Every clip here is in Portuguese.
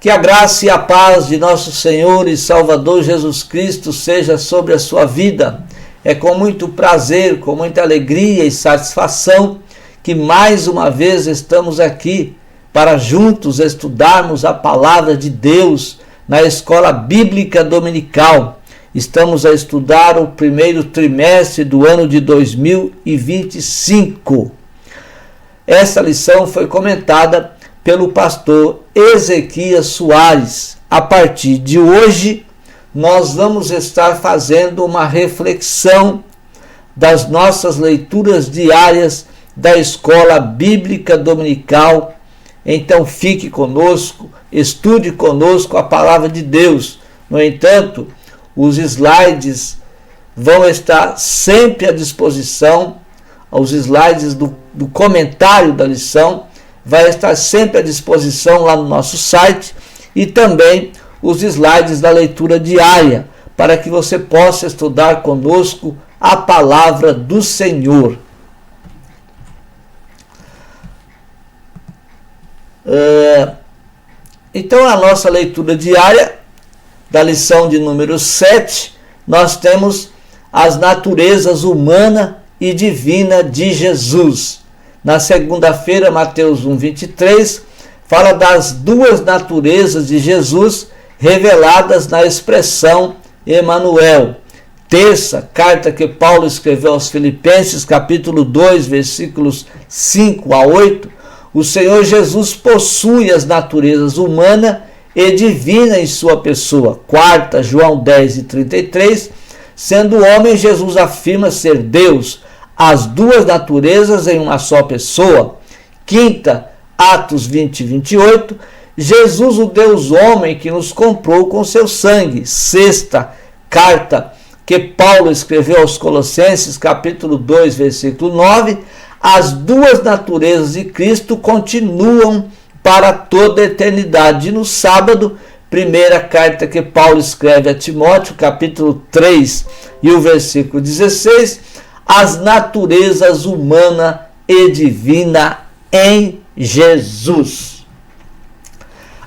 Que a graça e a paz de nosso Senhor e Salvador Jesus Cristo seja sobre a sua vida. É com muito prazer, com muita alegria e satisfação que mais uma vez estamos aqui para juntos estudarmos a palavra de Deus na Escola Bíblica Dominical. Estamos a estudar o primeiro trimestre do ano de 2025. Essa lição foi comentada pelo pastor Ezequias Soares. A partir de hoje, nós vamos estar fazendo uma reflexão das nossas leituras diárias da Escola Bíblica Dominical. Então fique conosco, estude conosco a palavra de Deus. No entanto, os slides vão estar sempre à disposição, os slides do comentário da lição vai estar sempre à disposição lá no nosso site, e também os slides da leitura diária, para que você possa estudar conosco a palavra do Senhor. Então, a nossa leitura diária da lição de número 7, nós temos as naturezas humana e divina de Jesus. Na segunda-feira, Mateus 1:23, fala das duas naturezas de Jesus reveladas na expressão Emanuel. Terça, carta que Paulo escreveu aos Filipenses, capítulo 2, versículos 5 a 8, o Senhor Jesus possui as naturezas humana e divina em sua pessoa. Quarta, João 10:33, sendo homem, Jesus afirma ser Deus, as duas naturezas em uma só pessoa. Quinta, Atos 20:28, Jesus, o Deus homem que nos comprou com seu sangue. Sexta, carta que Paulo escreveu aos Colossenses, capítulo 2, versículo 9, as duas naturezas de Cristo continuam para toda a eternidade. E no sábado, primeira carta que Paulo escreve a Timóteo, capítulo 3 e o versículo 16, as naturezas humana e divina em Jesus.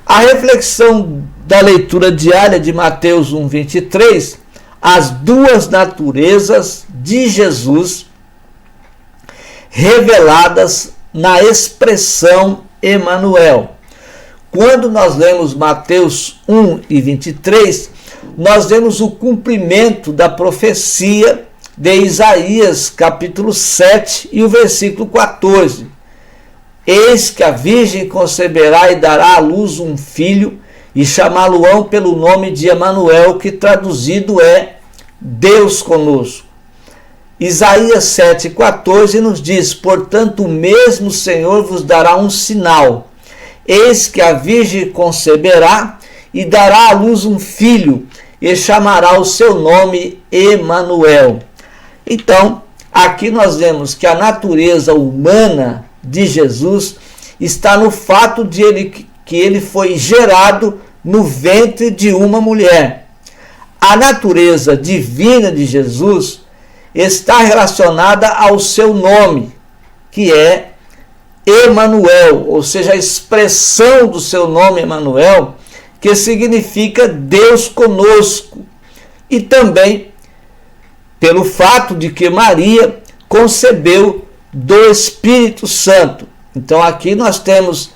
A reflexão da leitura diária de Mateus 1:23, as duas naturezas de Jesus reveladas na expressão Emanuel. Quando nós lemos Mateus 1:23, nós vemos o cumprimento da profecia de Isaías, capítulo 7 e o versículo 14. Eis que a virgem conceberá e dará à luz um filho, e chamá-lo-ão pelo nome de Emanuel, que traduzido é Deus conosco. Isaías 7:14 nos diz: portanto, o mesmo Senhor vos dará um sinal. Eis que a virgem conceberá e dará à luz um filho, e chamará o seu nome Emanuel. Então, aqui nós vemos que a natureza humana de Jesus está no fato de que ele foi gerado no ventre de uma mulher. A natureza divina de Jesus está relacionada ao seu nome, que é Emanuel, ou seja, a expressão do seu nome Emanuel, que significa Deus conosco, e também pelo fato de que Maria concebeu do Espírito Santo. Então aqui nós temos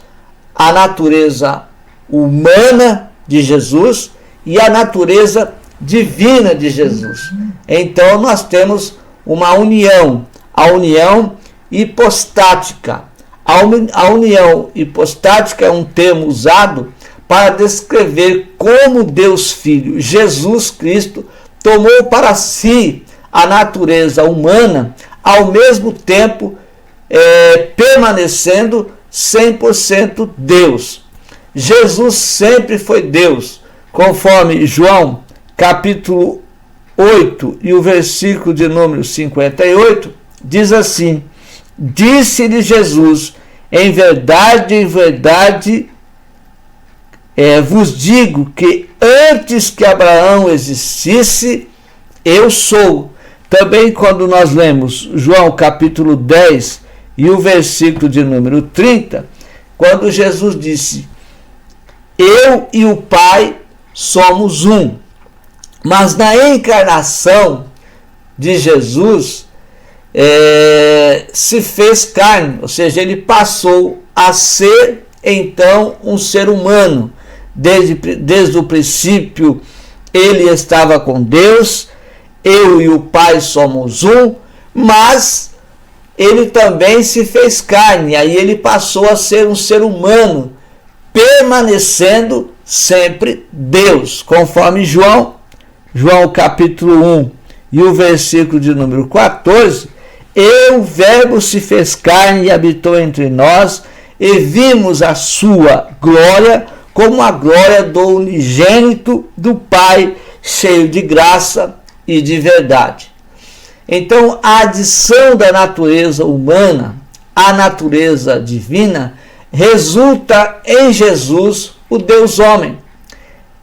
a natureza humana de Jesus e a natureza divina de Jesus. Então nós temos uma união, a união hipostática. A união hipostática é um termo usado para descrever como Deus Filho, Jesus Cristo, tomou para si a natureza humana, ao mesmo tempo permanecendo 100% Deus. Jesus sempre foi Deus, conforme João capítulo 8 e o versículo de número 58, diz assim: disse-lhe Jesus, em verdade, vos digo que antes que Abraão existisse, eu sou. Também quando nós lemos João capítulo 10 e o versículo de número 30, quando Jesus disse: eu e o Pai somos um. Mas na encarnação de Jesus, se fez carne, ou seja, ele passou a ser então um ser humano. Desde o princípio ele estava com Deus, eu e o Pai somos um, mas ele também se fez carne, aí ele passou a ser um ser humano, permanecendo sempre Deus, conforme João capítulo 1 e o versículo de número 14, e o Verbo se fez carne e habitou entre nós, e vimos a sua glória, como a glória do unigênito do Pai, cheio de graça e de verdade. Então, a adição da natureza humana à natureza divina resulta em Jesus, o Deus homem.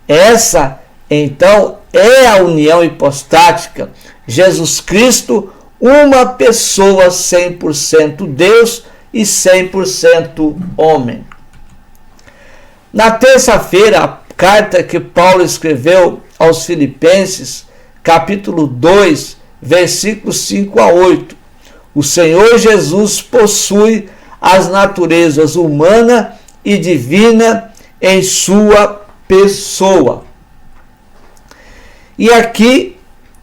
Essa, então, é a união hipostática. Jesus Cristo, uma pessoa 100% Deus e 100% homem. Na terça-feira, a carta que Paulo escreveu aos Filipenses, capítulo 2, versículos 5 a 8. O Senhor Jesus possui as naturezas humana e divina em sua pessoa. E aqui,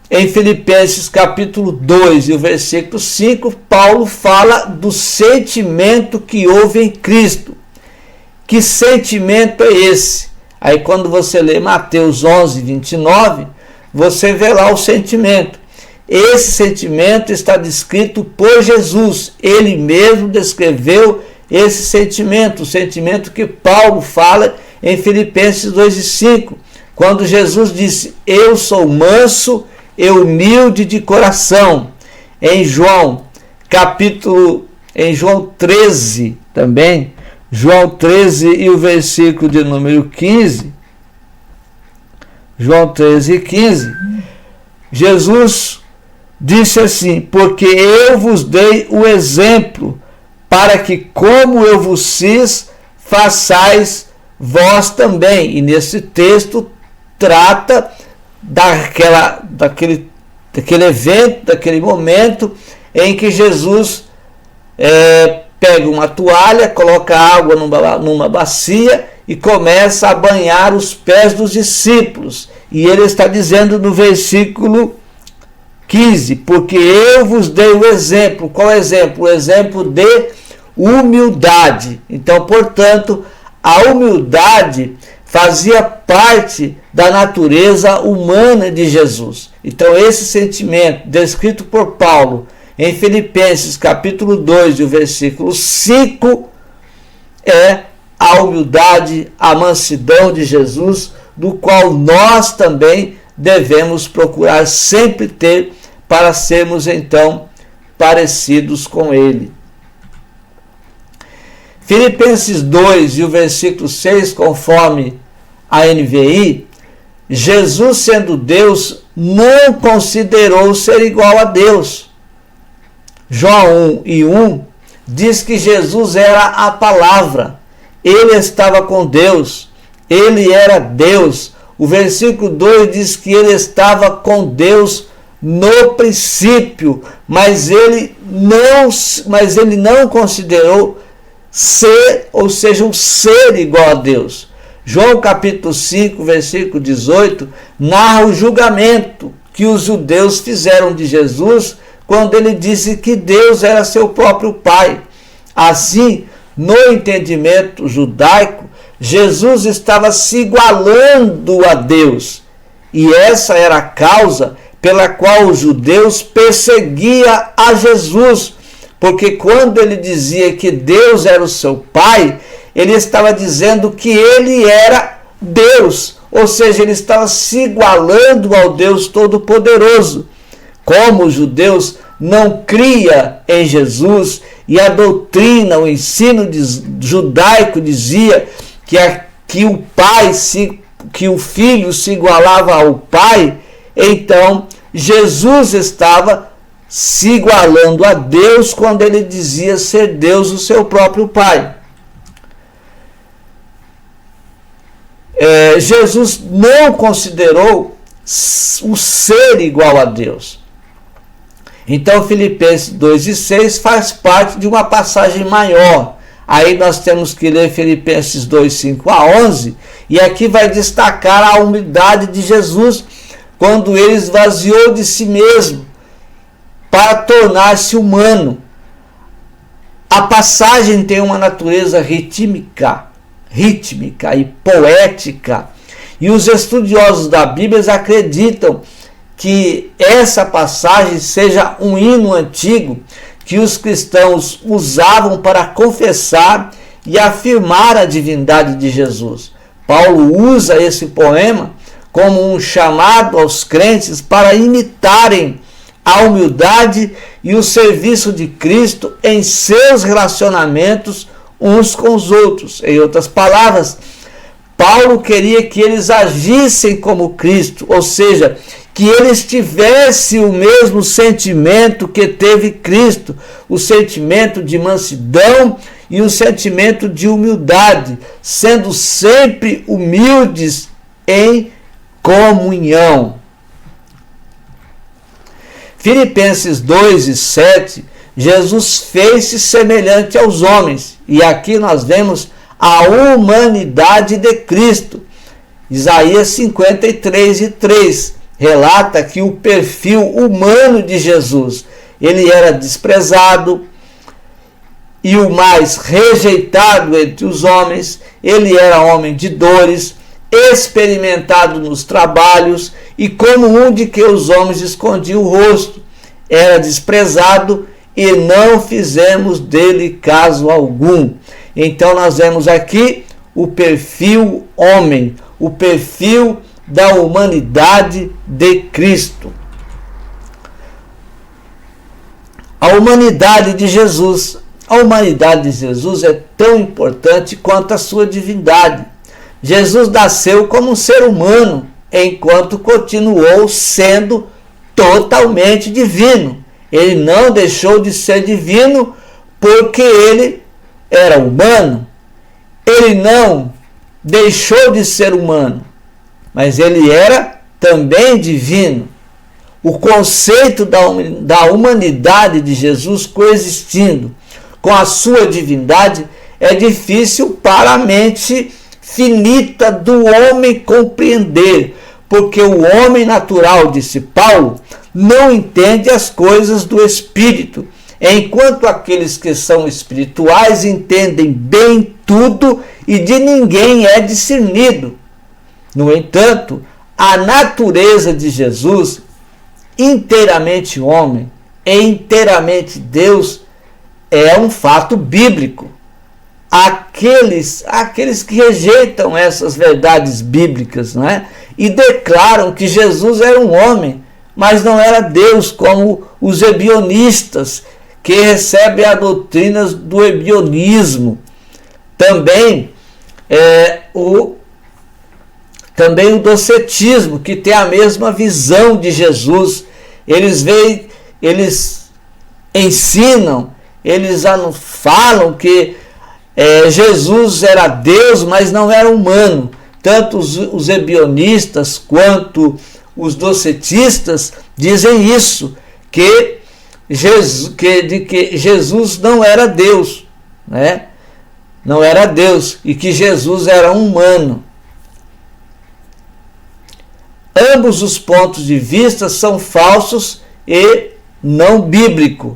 em Filipenses capítulo 2 e o versículo 5, Paulo fala do sentimento que houve em Cristo. Que sentimento é esse? Aí quando você lê Mateus 11, 29, você vê lá o sentimento. Esse sentimento está descrito por Jesus. Ele mesmo descreveu esse sentimento, o sentimento que Paulo fala em Filipenses 2 e 5, quando Jesus disse: eu sou manso e humilde de coração. Em João 13 também, João 13 e o versículo de número 15, João 13 e 15, Jesus disse assim: porque eu vos dei o exemplo, para que como eu vos fiz, façais vós também. E nesse texto trata daquele evento, daquele momento em que Jesus pega uma toalha, coloca água numa bacia e começa a banhar os pés dos discípulos. E ele está dizendo no versículo 15, porque eu vos dei o exemplo. Qual exemplo? O exemplo de humildade. Então, portanto, a humildade fazia parte da natureza humana de Jesus. Então, esse sentimento descrito por Paulo em Filipenses capítulo 2, e o versículo 5, é a humildade, a mansidão de Jesus, do qual nós também devemos procurar sempre ter, para sermos então parecidos com ele. Filipenses 2 e o versículo 6, conforme a NVI, Jesus, sendo Deus, não considerou ser igual a Deus. João 1 e 1 diz que Jesus era a palavra, ele estava com Deus, ele era Deus. O versículo 2 diz que ele estava com Deus no princípio, mas ele não considerou ser, ou seja, um ser igual a Deus. João capítulo 5, versículo 18, narra o julgamento que os judeus fizeram de Jesus quando ele disse que Deus era seu próprio Pai. Assim, no entendimento judaico, Jesus estava se igualando a Deus. E essa era a causa pela qual os judeus perseguiam a Jesus. Porque quando ele dizia que Deus era o seu Pai, ele estava dizendo que ele era Deus. Ou seja, ele estava se igualando ao Deus Todo-Poderoso. Como os judeus não criam em Jesus, e a doutrina, o ensino judaico dizia que o filho se igualava ao pai, então Jesus estava se igualando a Deus quando ele dizia ser Deus o seu próprio Pai. Jesus não considerou o ser igual a Deus. Então Filipenses 2:6 faz parte de uma passagem maior. Aí nós temos que ler Filipenses 2:5-11, e aqui vai destacar a humildade de Jesus quando ele esvaziou de si mesmo para tornar-se humano. A passagem tem uma natureza rítmica e poética, e os estudiosos da Bíblia acreditam que essa passagem seja um hino antigo que os cristãos usavam para confessar e afirmar a divindade de Jesus. Paulo usa esse poema como um chamado aos crentes para imitarem a humildade e o serviço de Cristo em seus relacionamentos uns com os outros. Em outras palavras, Paulo queria que eles agissem como Cristo, ou seja, que eles tivessem o mesmo sentimento que teve Cristo, o sentimento de mansidão e o sentimento de humildade, sendo sempre humildes em comunhão. Filipenses 2:7, Jesus fez-se semelhante aos homens, e aqui nós vemos a humanidade de Cristo. Isaías 53:3 relata que o perfil humano de Jesus, ele era desprezado e o mais rejeitado entre os homens, ele era homem de dores, experimentado nos trabalhos e como um de que os homens escondiam o rosto, era desprezado e não fizemos dele caso algum. Então nós vemos aqui o perfil homem, o perfil da humanidade de Cristo. A humanidade de Jesus. A humanidade de Jesus é tão importante quanto a sua divindade. Jesus nasceu como um ser humano, enquanto continuou sendo totalmente divino. Ele não deixou de ser divino porque ele era humano. Ele não deixou de ser humano, mas ele era também divino. O conceito da humanidade de Jesus coexistindo com a sua divindade é difícil para a mente finita do homem compreender, porque o homem natural, disse Paulo, não entende as coisas do Espírito, enquanto aqueles que são espirituais entendem bem tudo e de ninguém é discernido. No entanto, a natureza de Jesus, inteiramente homem e inteiramente Deus, é um fato bíblico. Aqueles que rejeitam essas verdades bíblicas, não é? E declaram que Jesus era um homem, mas não era Deus, como os ebionistas, que recebem a doutrina do ebionismo. Também o docetismo, que tem a mesma visão de Jesus. Eles ensinam, eles falam que Jesus era Deus, mas não era humano. Tanto os ebionistas quanto os docetistas dizem isso, que Jesus não era Deus, né? Não era Deus, e que Jesus era humano. Ambos os pontos de vista são falsos e não bíblicos.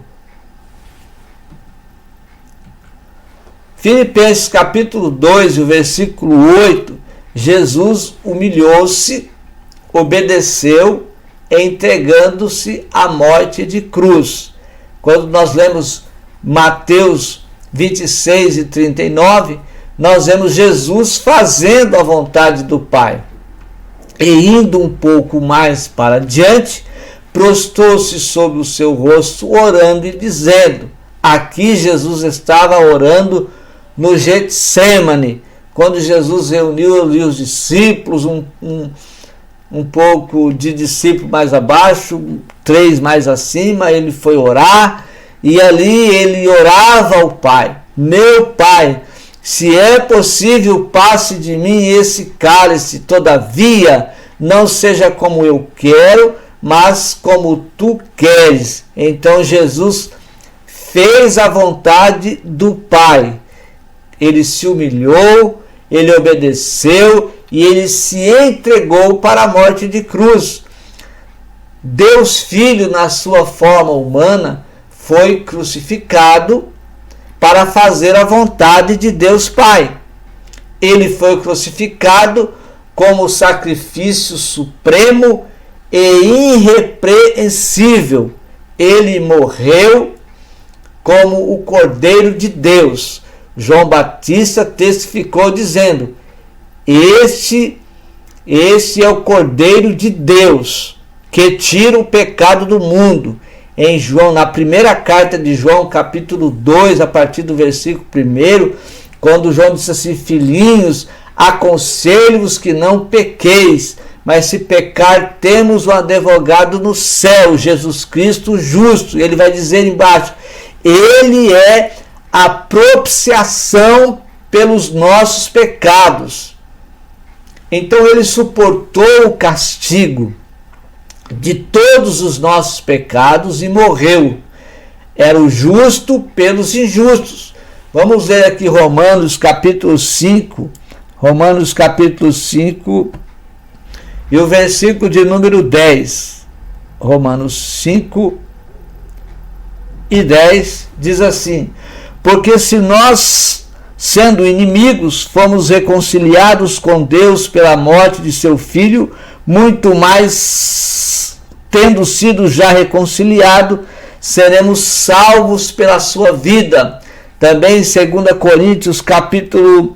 Filipenses capítulo 2, o versículo 8, Jesus humilhou-se, obedeceu, entregando-se à morte de cruz. Quando nós lemos Mateus 26:39, nós vemos Jesus fazendo a vontade do Pai. E indo um pouco mais para adiante, prostrou-se sobre o seu rosto, orando e dizendo. Aqui Jesus estava orando no Getsêmani, quando Jesus reuniu ali os discípulos, um pouco de discípulo mais abaixo, 3 mais acima, ele foi orar, e ali ele orava ao Pai: meu Pai, Se é possível, passe de mim esse cálice, todavia, não seja como eu quero, mas como tu queres. Então Jesus fez a vontade do Pai. Ele se humilhou, ele obedeceu e ele se entregou para a morte de cruz. Deus Filho, na sua forma humana, foi crucificado para fazer a vontade de Deus Pai. Ele foi crucificado como sacrifício supremo e irrepreensível. Ele morreu como o Cordeiro de Deus. João Batista testificou dizendo: Este é o Cordeiro de Deus, que tira o pecado do mundo. Em João, na primeira carta de João, capítulo 2, a partir do versículo 1, quando João disse assim: Filhinhos, aconselho-vos que não pequeis, mas se pecar, temos um advogado no céu, Jesus Cristo justo. Ele vai dizer embaixo: Ele é a propiciação pelos nossos pecados. Então ele suportou o castigo de todos os nossos pecados e morreu. Era o justo pelos injustos. Vamos ver aqui Romanos capítulo 5. Romanos capítulo 5 e o versículo de número 10. Romanos 5 e 10 diz assim: Porque se nós, sendo inimigos, fomos reconciliados com Deus pela morte de seu Filho, muito mais, tendo sido já reconciliado, seremos salvos pela sua vida. Também em 2 Coríntios capítulo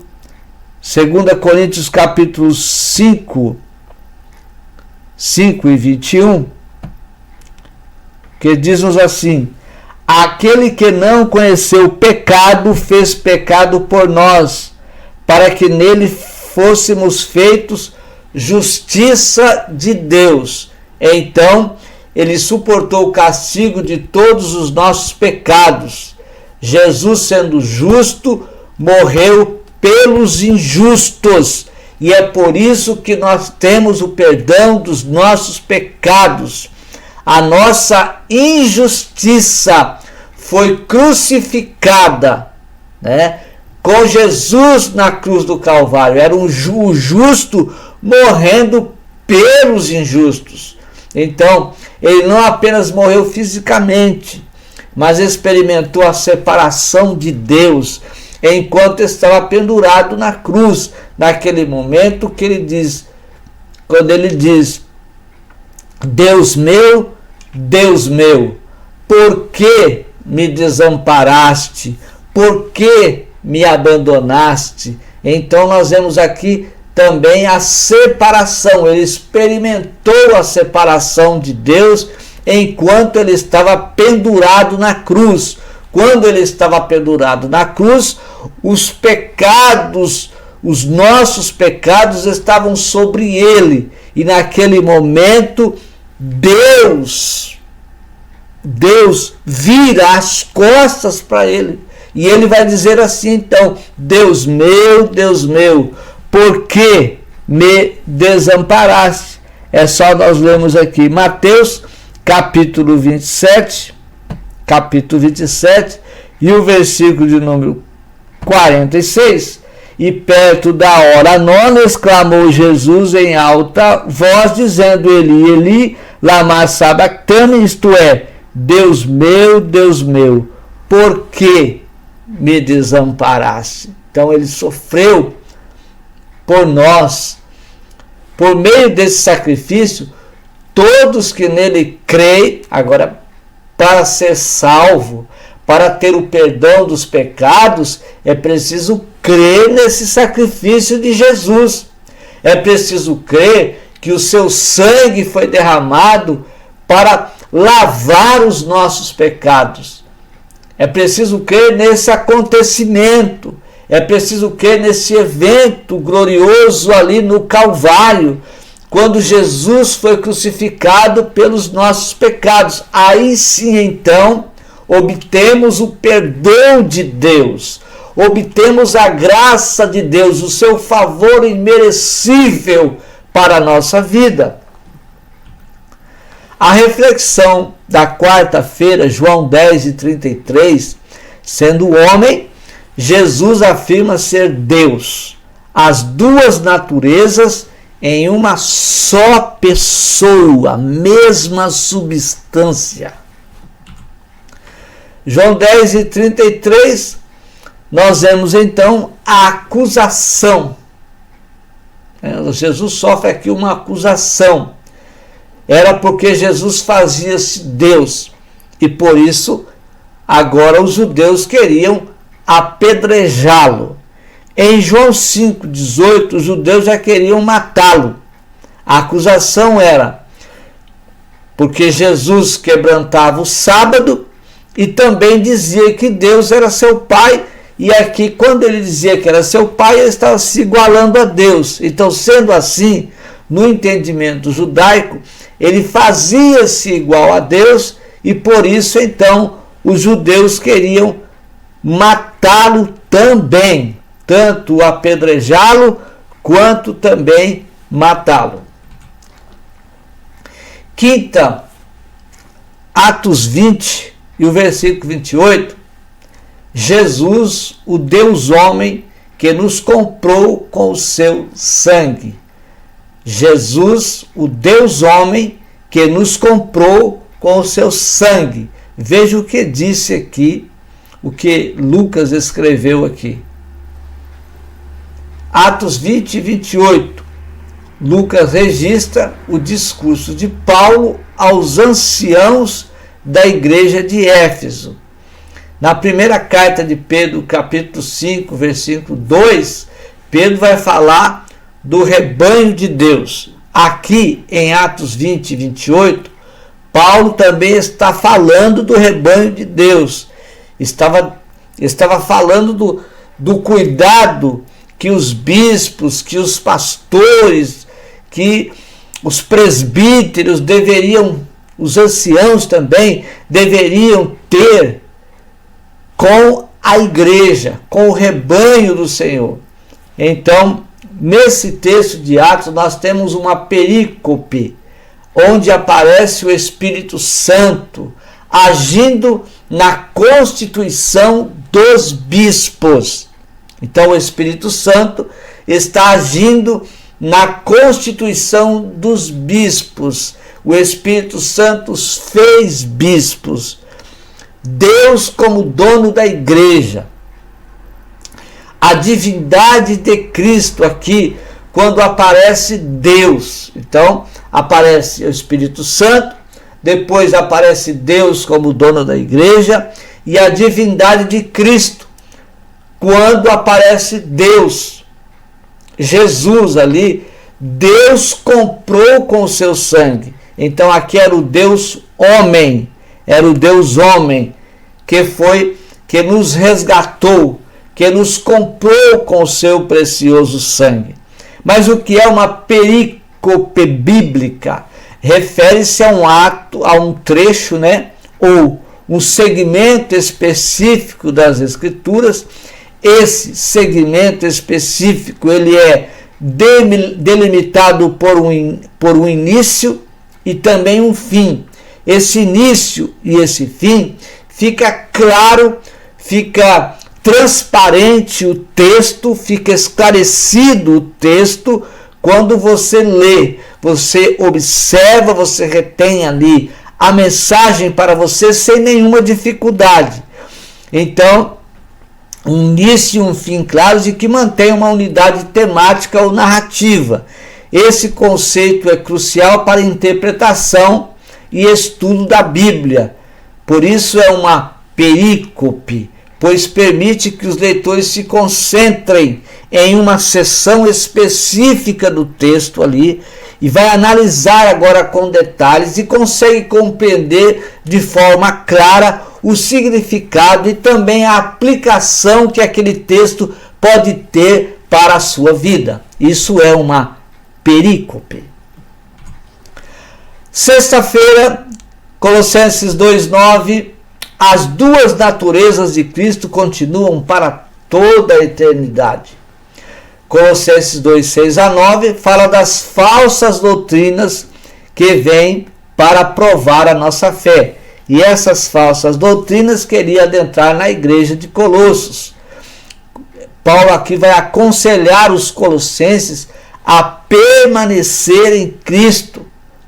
5 e 21, que diz-nos assim: Aquele que não conheceu o pecado, fez pecado por nós, para que nele fôssemos feitos justiça de Deus. Então, ele suportou o castigo de todos os nossos pecados. Jesus, sendo justo, morreu pelos injustos. E é por isso que nós temos o perdão dos nossos pecados. A nossa injustiça foi crucificada, né, com Jesus na cruz do Calvário. Era o justo morrendo pelos injustos. Então, ele não apenas morreu fisicamente, mas experimentou a separação de Deus enquanto estava pendurado na cruz. Naquele momento que ele diz, quando ele diz: Deus meu, por que me desamparaste? Por que me abandonaste? Então nós vemos aqui também a separação. Ele experimentou a separação de Deus enquanto ele estava pendurado na cruz. Quando ele estava pendurado na cruz, os pecados, os nossos pecados estavam sobre ele. E naquele momento, Deus vira as costas para ele. E ele vai dizer assim então: Deus meu, por que me desamparaste? É só nós lermos aqui Mateus capítulo 27 e o versículo de número 46. E perto da hora nona exclamou Jesus em alta voz, dizendo: Eli, Eli, lama sabactani, isto é, Deus meu, por que me desamparaste? Então ele sofreu por nós. Por meio desse sacrifício, todos que nele creem, agora, para ser salvo, para ter o perdão dos pecados, é preciso crer nesse sacrifício de Jesus. É preciso crer que o seu sangue foi derramado para lavar os nossos pecados. É preciso crer nesse acontecimento. É preciso crer nesse evento glorioso ali no Calvário, quando Jesus foi crucificado pelos nossos pecados. Aí sim, então, obtemos o perdão de Deus, obtemos a graça de Deus, o seu favor imerecível para a nossa vida. A reflexão da quarta-feira, João 10:33, sendo homem, Jesus afirma ser Deus, as duas naturezas em uma só pessoa, mesma substância. João 10:33, nós vemos então a acusação. Jesus sofre aqui uma acusação. Era porque Jesus fazia-se Deus e por isso agora os judeus queriam apedrejá-lo. Em João 5:18, os judeus já queriam matá-lo. A acusação era porque Jesus quebrantava o sábado e também dizia que Deus era seu Pai. E aqui, quando ele dizia que era seu Pai, ele estava se igualando a Deus. Então, sendo assim, no entendimento judaico, ele fazia-se igual a Deus e por isso, então, os judeus queriam matá-lo também, tanto apedrejá-lo quanto também matá-lo. Quinta, Atos 20 e o versículo 28, Jesus, o Deus homem que nos comprou com o seu sangue. Jesus, o Deus homem que nos comprou com o seu sangue. Veja o que disse aqui, o que Lucas escreveu aqui. Atos 20 e 28. Lucas registra o discurso de Paulo aos anciãos da igreja de Éfeso. Na primeira carta de Pedro, capítulo 5, versículo 2, Pedro vai falar do rebanho de Deus. Aqui em Atos 20 e 28, Paulo também está falando do rebanho de Deus. Estava falando do cuidado que os bispos, que os pastores, que os presbíteros deveriam, os anciãos também, deveriam ter com a igreja, com o rebanho do Senhor. Então, nesse texto de Atos, nós temos uma perícope, onde aparece o Espírito Santo agindo na constituição dos bispos. Então, o Espírito Santo está agindo na constituição dos bispos. O Espírito Santo os fez bispos. Deus como dono da igreja. A divindade de Cristo aqui, quando aparece Deus. Então, aparece o Espírito Santo, depois aparece Deus como dono da igreja e a divindade de Cristo, quando aparece Deus, Jesus ali, Deus comprou com o seu sangue. Então aqui era o Deus homem, era o Deus homem que nos resgatou, que nos comprou com o seu precioso sangue. Mas o que é uma perícope bíblica? Refere-se a um ato, a um trecho, ou um segmento específico das Escrituras. Esse segmento específico ele é delimitado por um início e também um fim. Esse início e esse fim fica claro, fica transparente o texto, fica esclarecido o texto quando você lê, você observa, você retém ali a mensagem para você sem nenhuma dificuldade. Então, um início e um fim claros e que mantém uma unidade temática ou narrativa. Esse conceito é crucial para a interpretação e estudo da Bíblia. Por isso é uma perícope, pois permite que os leitores se concentrem em uma seção específica do texto ali e vai analisar agora com detalhes e consegue compreender de forma clara o significado e também a aplicação que aquele texto pode ter para a sua vida. Isso é uma perícope. Sexta-feira, Colossenses 2:9, as duas naturezas de Cristo continuam para toda a eternidade. Colossenses 2, 6 a 9 fala das falsas doutrinas que vêm para provar a nossa fé. E essas falsas doutrinas queriam adentrar na igreja de Colossos. Paulo aqui vai aconselhar os colossenses a permanecer em Cristo,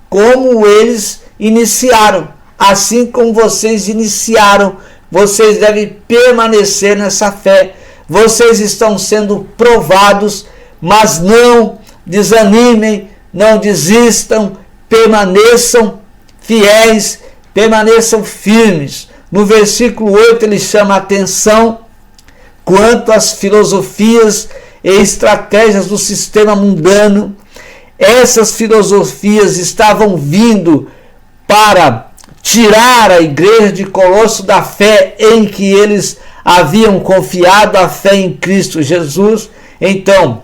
como eles iniciaram. Assim como vocês iniciaram, vocês devem permanecer nessa fé. Vocês estão sendo provados, mas não desanimem, não desistam, permaneçam fiéis, permaneçam firmes. No versículo 8 ele chama a atenção quanto às filosofias e estratégias do sistema mundano. Essas filosofias estavam vindo para tirar a igreja de Colosso da fé em que eles haviam confiado, a fé em Cristo Jesus. Então,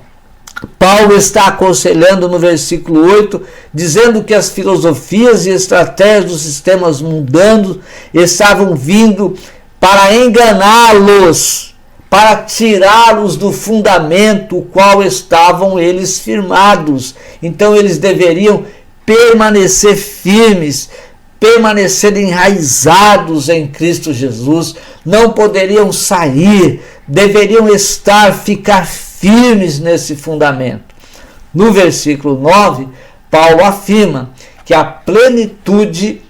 Paulo está aconselhando no versículo 8, dizendo que as filosofias e estratégias dos sistemas mundanos estavam vindo para enganá-los, para tirá-los do fundamento o qual estavam eles firmados. Então eles deveriam permanecer firmes, permanecer enraizados em Cristo Jesus, não poderiam sair, deveriam ficar firmes nesse fundamento. No versículo 9, Paulo afirma que a plenitude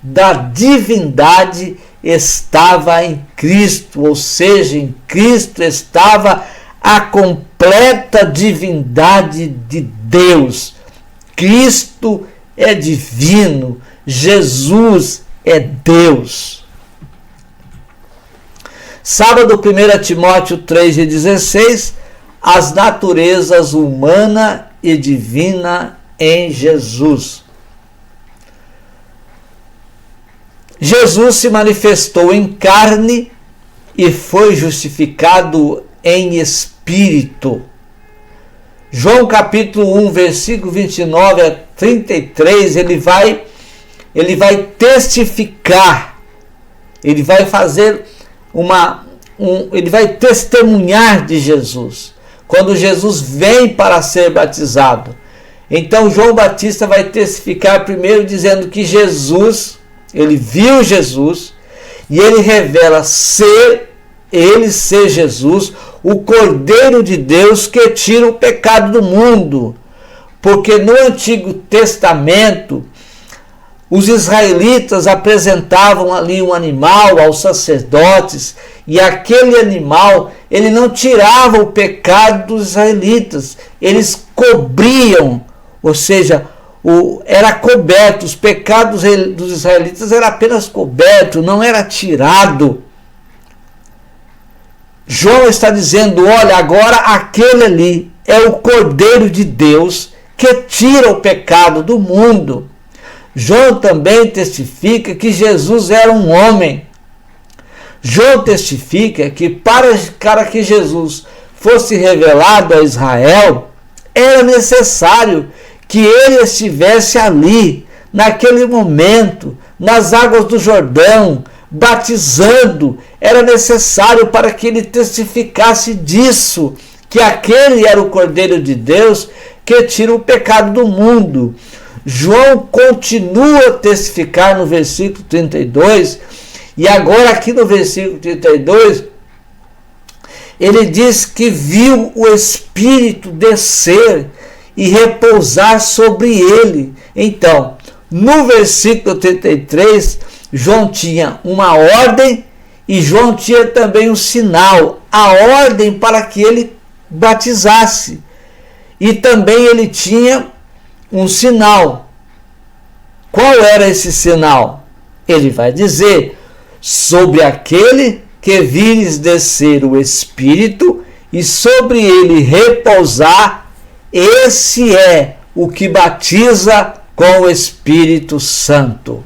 da divindade estava em Cristo, ou seja, em Cristo estava a completa divindade de Deus. Cristo é divino, Jesus é Deus. Sábado, 1 Timóteo 3,16, as naturezas humana e divina em Jesus. Jesus se manifestou em carne e foi justificado em espírito. João capítulo 1, versículo 29 a 33, ele vai testificar, ele vai fazer ele vai testemunhar de Jesus, quando Jesus vem para ser batizado. Então João Batista vai testificar primeiro dizendo que Jesus, ele viu Jesus, e ele revela ser Jesus, o Cordeiro de Deus que tira o pecado do mundo. Porque no Antigo Testamento, os israelitas apresentavam ali um animal aos sacerdotes, e aquele animal, ele não tirava o pecado dos israelitas, eles cobriam, ou seja, era coberto, os pecados dos israelitas era apenas coberto, não era tirado. João está dizendo, olha, agora aquele ali é o Cordeiro de Deus que tira o pecado do mundo. João também testifica que Jesus era um homem. João testifica que para que Jesus fosse revelado a Israel, era necessário que ele estivesse ali, naquele momento, nas águas do Jordão, batizando. Era necessário para que ele testificasse disso, que aquele era o Cordeiro de Deus que tira o pecado do mundo. João continua a testificar no versículo 32, e agora aqui no versículo 32, ele diz que viu o Espírito descer e repousar sobre ele. Então, no versículo 33, João tinha uma ordem e João tinha também um sinal, a ordem para que ele batizasse. E também ele tinha um sinal. Qual era esse sinal? Ele vai dizer, sobre aquele que vires descer o Espírito e sobre ele repousar, esse é o que batiza com o Espírito Santo.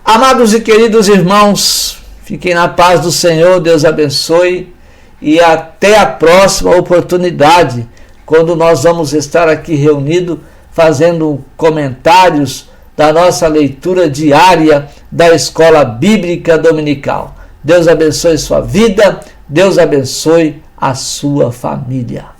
Amados e queridos irmãos, fiquem na paz do Senhor, Deus abençoe, e até a próxima oportunidade, quando nós vamos estar aqui reunidos, fazendo comentários da nossa leitura diária da Escola Bíblica Dominical. Deus abençoe sua vida, Deus abençoe a sua família.